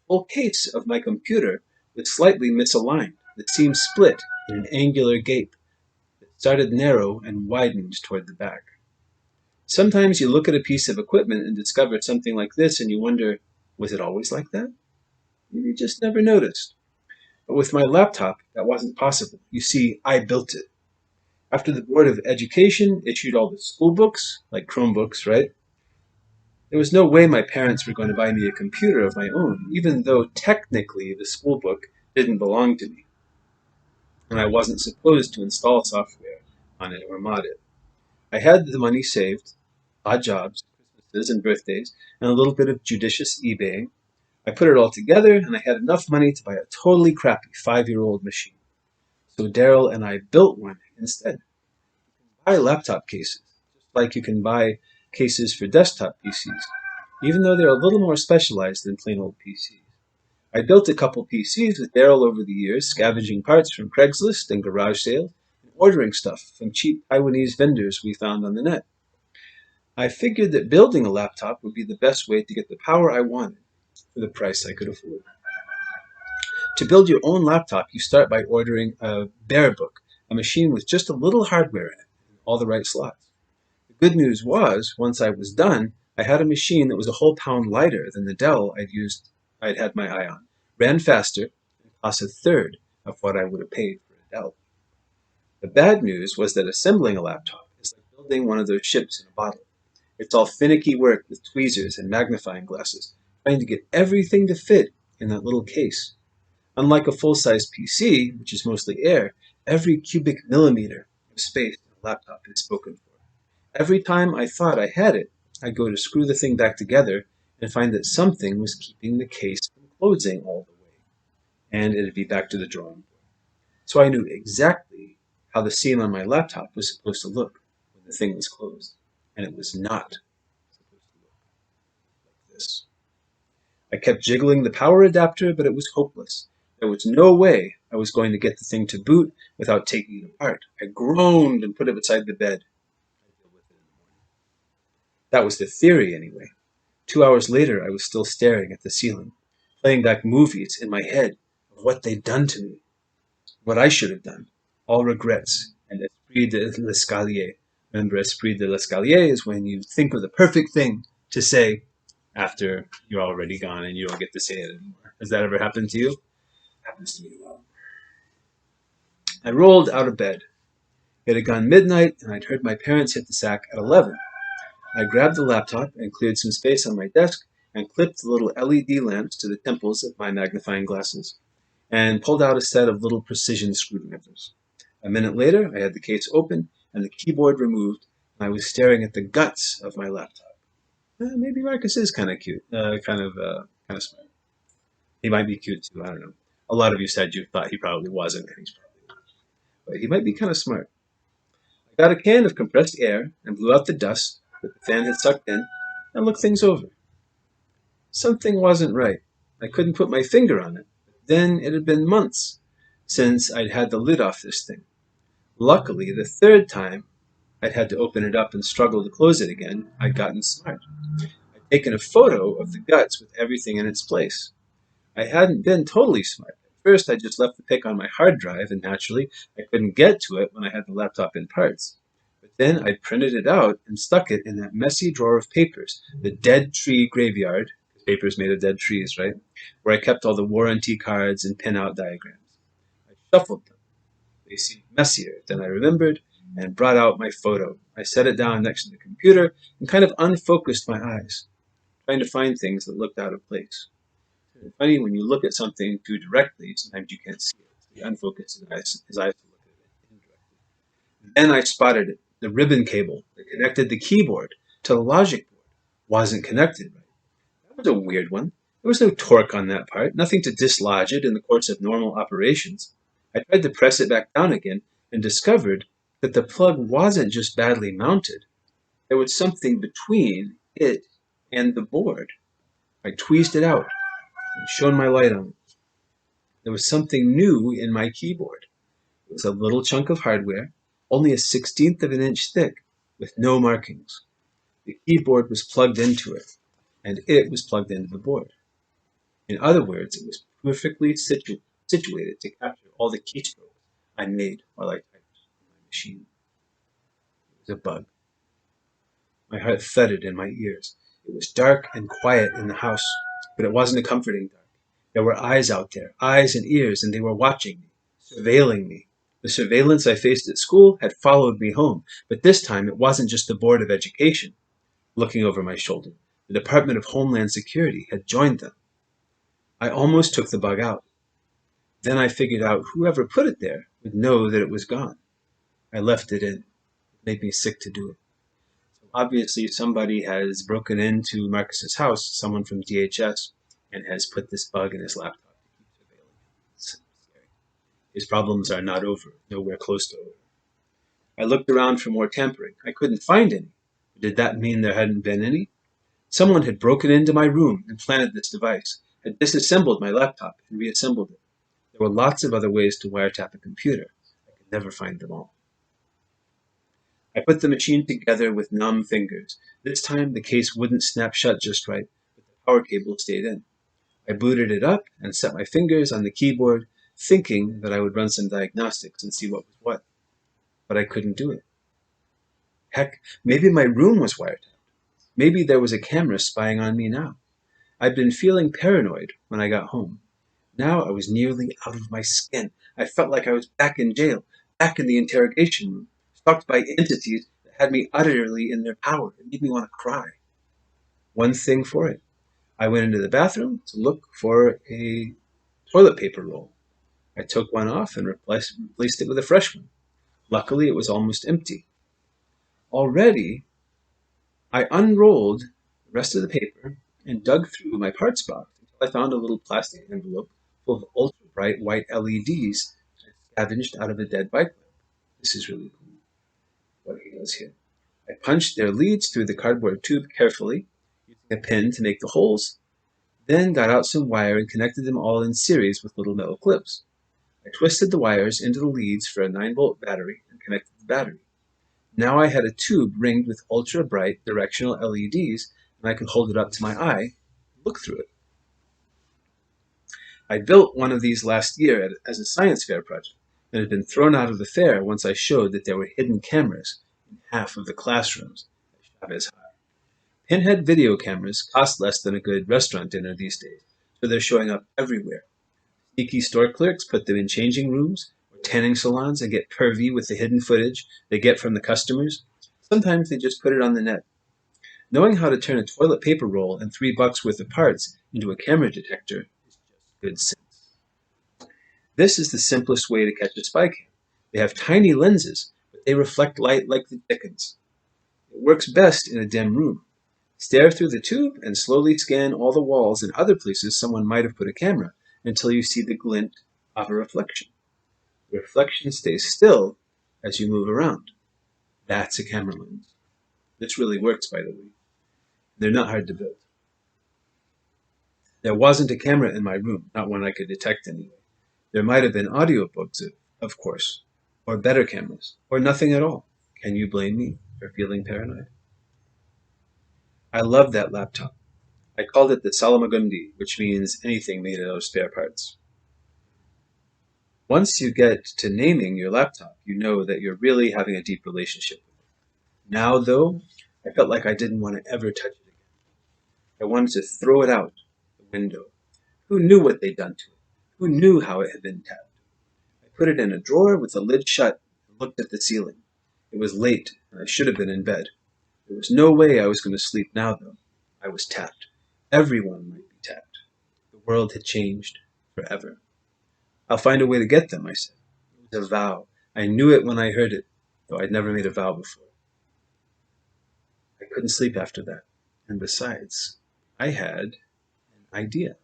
whole case of my computer was slightly misaligned. The seam split in an angular gape that started narrow and widened toward the back. Sometimes you look at a piece of equipment and discover something like this and you wonder, was it always like that? Maybe you just never noticed. But with my laptop, that wasn't possible. You see, I built it. After the Board of Education issued all the school books, like Chromebooks, right? There was no way my parents were going to buy me a computer of my own, even though technically the school book didn't belong to me, and I wasn't supposed to install software on it or mod it. I had the money saved, odd jobs, Christmases and birthdays, and a little bit of judicious eBaying. I put it all together, and I had enough money to buy a totally crappy 5-year-old machine. So Daryl and I built one instead. Buy laptop cases, just like you can buy cases for desktop PCs, even though they're a little more specialized than plain old PCs. I built a couple PCs with Daryl over the years, scavenging parts from Craigslist and garage sales, and ordering stuff from cheap Taiwanese vendors we found on the net. I figured that building a laptop would be the best way to get the power I wanted for the price I could afford. To build your own laptop, you start by ordering a Bearbook, a machine with just a little hardware in it, and all the right slots. The good news was, once I was done, I had a machine that was a whole pound lighter than the Dell I'd had my eye on, ran faster, and cost a third of what I would have paid for a Dell. The bad news was that assembling a laptop is like building one of those ships in a bottle. It's all finicky work with tweezers and magnifying glasses, trying to get everything to fit in that little case. Unlike a full-size PC, which is mostly air, every cubic millimeter of space in a laptop is spoken for. Every time I thought I had it, I'd go to screw the thing back together and find that something was keeping the case from closing all the way, and it'd be back to the drawing board. So I knew exactly how the seam on my laptop was supposed to look when the thing was closed, and it was not supposed to look like this. I kept jiggling the power adapter, but it was hopeless. There was no way I was going to get the thing to boot without taking it apart. I groaned and put it beside the bed. That was the theory, anyway. 2 hours later, I was still staring at the ceiling, playing back movies in my head of what they'd done to me, what I should have done. All regrets and esprit de l'escalier. Remember, esprit de l'escalier is when you think of the perfect thing to say after you're already gone and you don't get to say it anymore. Has that ever happened to you? It happens to me a lot. I rolled out of bed. It had gone midnight, and I'd heard my parents hit the sack at 11. I grabbed the laptop and cleared some space on my desk and clipped the little LED lamps to the temples of my magnifying glasses and pulled out a set of little precision screwdrivers. A minute later, I had the case open and the keyboard removed, and I was staring at the guts of my laptop. Maybe Marcus is kind of cute, kind of smart. He might be cute too. I don't know. A lot of you said you thought he probably wasn't, and he's probably not. But he might be kind of smart. I got a can of compressed air and blew out the dust that the fan had sucked in and looked things over. Something wasn't right. I couldn't put my finger on it. Then it had been months since I'd had the lid off this thing. Luckily, the third time I'd had to open it up and struggle to close it again, I'd gotten smart. I'd taken a photo of the guts with everything in its place. I hadn't been totally smart. At first, I just left the pic on my hard drive, and naturally, I couldn't get to it when I had the laptop in parts. But then I printed it out and stuck it in that messy drawer of papers, the dead tree graveyard, because papers made of dead trees, right? Where I kept all the warranty cards and pin-out diagrams. I shuffled them. They seemed messier than I remembered, and brought out my photo. I set it down next to the computer and kind of unfocused my eyes, trying to find things that looked out of place. It's funny when you look at something too directly, sometimes you can't see it. So he unfocused his eyes to look at it indirectly. Then I spotted it. The ribbon cable that connected the keyboard to the logic board wasn't connected right. That was a weird one. There was no torque on that part, nothing to dislodge it in the course of normal operations. I tried to press it back down again and discovered that the plug wasn't just badly mounted. There was something between it and the board. I tweezed it out and shone my light on it. There was something new in my keyboard. It was a little chunk of hardware, only a 16th of an inch thick, with no markings. The keyboard was plugged into it, and it was plugged into the board. In other words, it was perfectly situated to capture all the keystrokes I made while I typed on my machine. It was a bug. My heart thudded in my ears. It was dark and quiet in the house, but it wasn't a comforting dark. There were eyes out there, eyes and ears, and they were watching me, surveilling me. The surveillance I faced at school had followed me home, but this time it wasn't just the Board of Education looking over my shoulder. The Department of Homeland Security had joined them. I almost took the bug out. Then I figured out whoever put it there would know that it was gone. I left it in. It made me sick to do it. So obviously somebody has broken into Marcus's house, someone from DHS, and has put this bug in his laptop to keep surveilling him. It's scary. His problems are not over, nowhere close to over. I looked around for more tampering. I couldn't find any. Did that mean there hadn't been any? Someone had broken into my room and planted this device, had disassembled my laptop and reassembled it. There were lots of other ways to wiretap a computer. I could never find them all. I put the machine together with numb fingers. This time the case wouldn't snap shut just right, but the power cable stayed in. I booted it up and set my fingers on the keyboard, thinking that I would run some diagnostics and see what was what. But I couldn't do it. Heck, maybe my room was wiretapped. Maybe there was a camera spying on me now. I'd been feeling paranoid when I got home. Now I was nearly out of my skin. I felt like I was back in jail, back in the interrogation room, stalked by entities that had me utterly in their power. It made me want to cry. One thing for it. I went into the bathroom to look for a toilet paper roll. I took one off and replaced it with a fresh one. Luckily, it was almost empty. Already, I unrolled the rest of the paper and dug through my parts box until I found a little plastic envelope full of ultra bright white LEDs scavenged out of a dead bike lamp. This is really cool what he does here. I punched their leads through the cardboard tube carefully, using a pin to make the holes, then got out some wire and connected them all in series with little metal clips. I twisted the wires into the leads for a 9-volt battery and connected the battery. Now I had a tube ringed with ultra-bright directional LEDs, and I could hold it up to my eye and look through it. I built one of these last year as a science fair project that had been thrown out of the fair once I showed that there were hidden cameras in half of the classrooms at Chavez High. Pinhead video cameras cost less than a good restaurant dinner these days, so they're showing up everywhere. Sneaky store clerks put them in changing rooms or tanning salons and get pervy with the hidden footage they get from the customers. Sometimes they just put it on the net. Knowing how to turn a toilet paper roll and $3 worth of parts into a camera detector is just good sense. This is the simplest way to catch a spy cam. They have tiny lenses, but they reflect light like the dickens. It works best in a dim room. Stare through the tube and slowly scan all the walls and other places someone might have put a camera until you see the glint of a reflection. The reflection stays still as you move around. That's a camera lens. This really works, by the way. They're not hard to build. There wasn't a camera in my room, not one I could detect anyway. There might have been audiobooks, of course, or better cameras, or nothing at all. Can you blame me for feeling paranoid? I loved that laptop. I called it the Salamagundi, which means anything made out of spare parts. Once you get to naming your laptop, you know that you're really having a deep relationship with it. Now, though, I felt like I didn't want to ever touch it again. I wanted to throw it out the window. Who knew what they'd done to it? Who knew how it had been tapped? I put it in a drawer with the lid shut and looked at the ceiling. It was late, and I should have been in bed. There was no way I was going to sleep now, though. I was tapped. Everyone might be tapped. The world had changed forever. I'll find a way to get them, I said. It was a vow. I knew it when I heard it, though I'd never made a vow before. I couldn't sleep after that. And besides, I had an idea.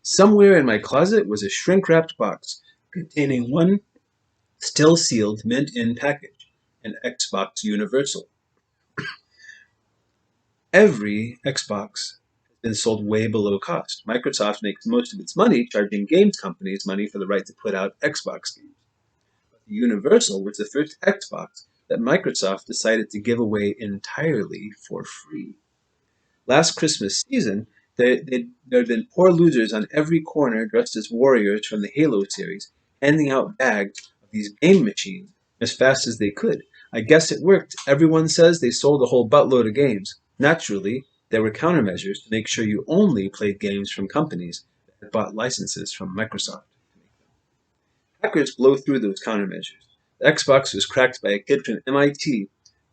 Somewhere in my closet was a shrink-wrapped box containing one still sealed mint-in package, an Xbox Universal. Every Xbox has been sold way below cost. Microsoft makes most of its money charging games companies money for the right to put out Xbox games. But the Universal was the first Xbox that Microsoft decided to give away entirely for free. Last Christmas season, There had been poor losers on every corner dressed as warriors from the Halo series, handing out bags of these game machines as fast as they could. I guess it worked. Everyone says they sold a whole buttload of games. Naturally, there were countermeasures to make sure you only played games from companies that had bought licenses from Microsoft. Hackers blow through those countermeasures. The Xbox was cracked by a kid from MIT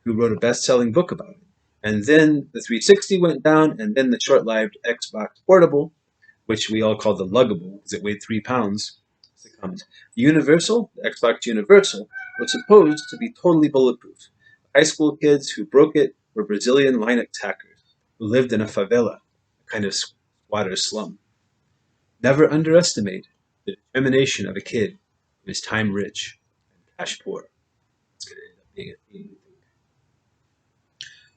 who wrote a best-selling book about it. And then the 360 went down, and then the short-lived Xbox Portable, which we all called the Luggable because it weighed 3 pounds, succumbed. The Universal, the Xbox Universal, was supposed to be totally bulletproof. High school kids who broke it were Brazilian Linux hackers who lived in a favela, a kind of squatter's slum. Never underestimate the determination of a kid who is time rich and cash poor. It's going to end up being a theme.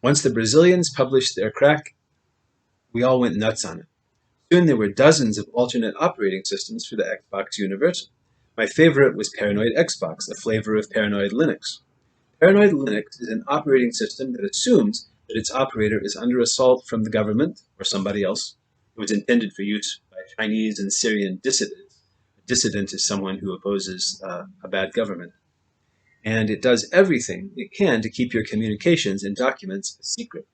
Once the Brazilians published their crack, we all went nuts on it. Soon there were dozens of alternate operating systems for the Xbox Universal. My favorite was Paranoid Xbox, a flavor of Paranoid Linux. Paranoid Linux is an operating system that assumes that its operator is under assault from the government or somebody else. It was intended for use by Chinese and Syrian dissidents. A dissident is someone who opposes a bad government. And it does everything it can to keep your communications and documents a secret.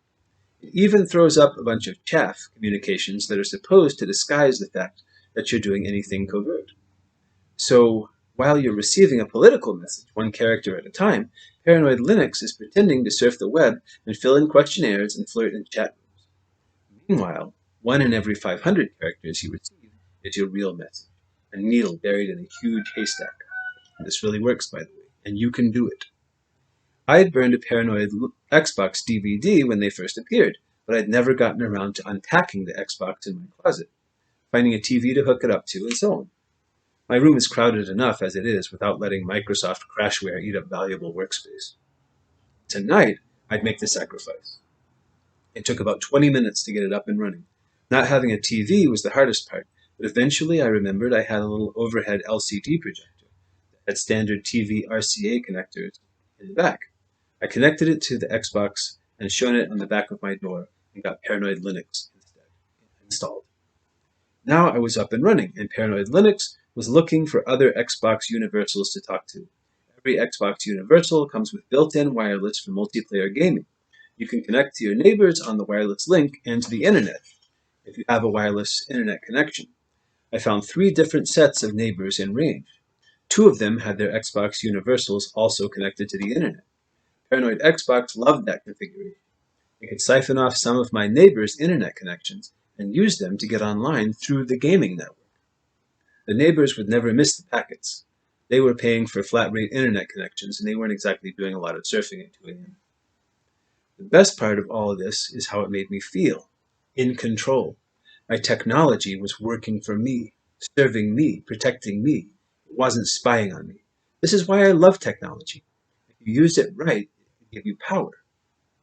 It even throws up a bunch of chaff communications that are supposed to disguise the fact that you're doing anything covert. So, while you're receiving a political message, one character at a time, Paranoid Linux is pretending to surf the web and fill in questionnaires and flirt in chat rooms. Meanwhile, 1 in every 500 characters you receive is your real message, a needle buried in a huge haystack. And this really works, by the way, and you can do it. I had burned a Paranoid Xbox DVD when they first appeared, but I'd never gotten around to unpacking the Xbox in my closet, finding a TV to hook it up to, and so on. My room is crowded enough as it is without letting Microsoft Crashware eat up valuable workspace. Tonight, I'd make the sacrifice. It took about 20 minutes to get it up and running. Not having a TV was the hardest part, but eventually I remembered I had a little overhead LCD projector that had standard TV RCA connectors in the back. I connected it to the Xbox and shone it on the back of my door and got Paranoid Linux instead installed. Now I was up and running, and Paranoid Linux was looking for other Xbox Universals to talk to. Every Xbox Universal comes with built-in wireless for multiplayer gaming. You can connect to your neighbors on the wireless link and to the internet if you have a wireless internet connection. I found 3 different sets of neighbors in range. 2 of them had their Xbox Universals also connected to the internet. Paranoid Xbox loved that configuration. It could siphon off some of my neighbors' internet connections and use them to get online through the gaming network. The neighbors would never miss the packets. They were paying for flat-rate internet connections, and they weren't exactly doing a lot of surfing at 2 a.m. The best part of all of this is how it made me feel. In control. My technology was working for me, serving me, protecting me. It wasn't spying on me. This is why I love technology. If you use it right, it can give you power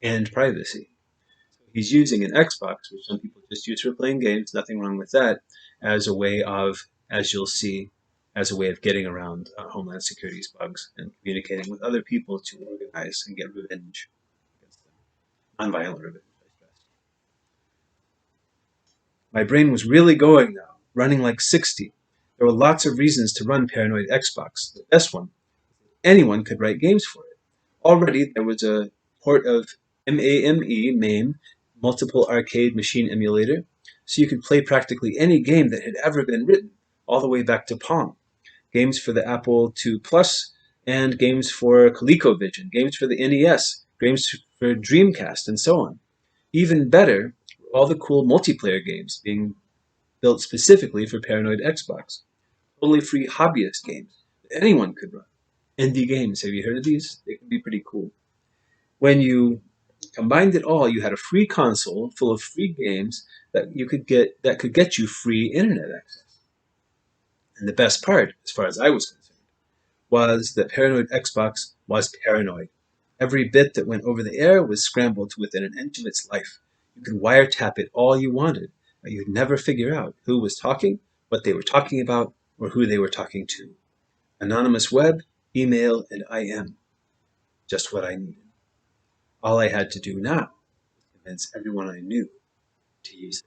and privacy. So he's using an Xbox, which some people just use for playing games, nothing wrong with that, as a way of, as you'll see, as a way of getting around Homeland Security's bugs and communicating with other people to organize and get revenge against them. Nonviolent revenge, I stress. My brain was really going now, running like 60. There were lots of reasons to run Paranoid Xbox. The best one, anyone could write games for it. Already there was a port of MAME, Multiple Arcade Machine Emulator, so you could play practically any game that had ever been written, all the way back to Pong. Games for the Apple II Plus, and games for ColecoVision, games for the NES, games for Dreamcast, and so on. Even better, all the cool multiplayer games being built specifically for Paranoid Xbox. Totally free hobbyist games that anyone could run. Indie games, have you heard of these? They can be pretty cool. When you combined it all, you had a free console full of free games that could get you free internet access. And the best part, as far as I was concerned, was that Paranoid Xbox was paranoid. Every bit that went over the air was scrambled to within an inch of its life. You could wiretap it all you wanted, but you'd never figure out who was talking, what they were talking about, or who they were talking to. Anonymous web, email, and IM. Just what I needed. All I had to do now was convince everyone I knew to use it.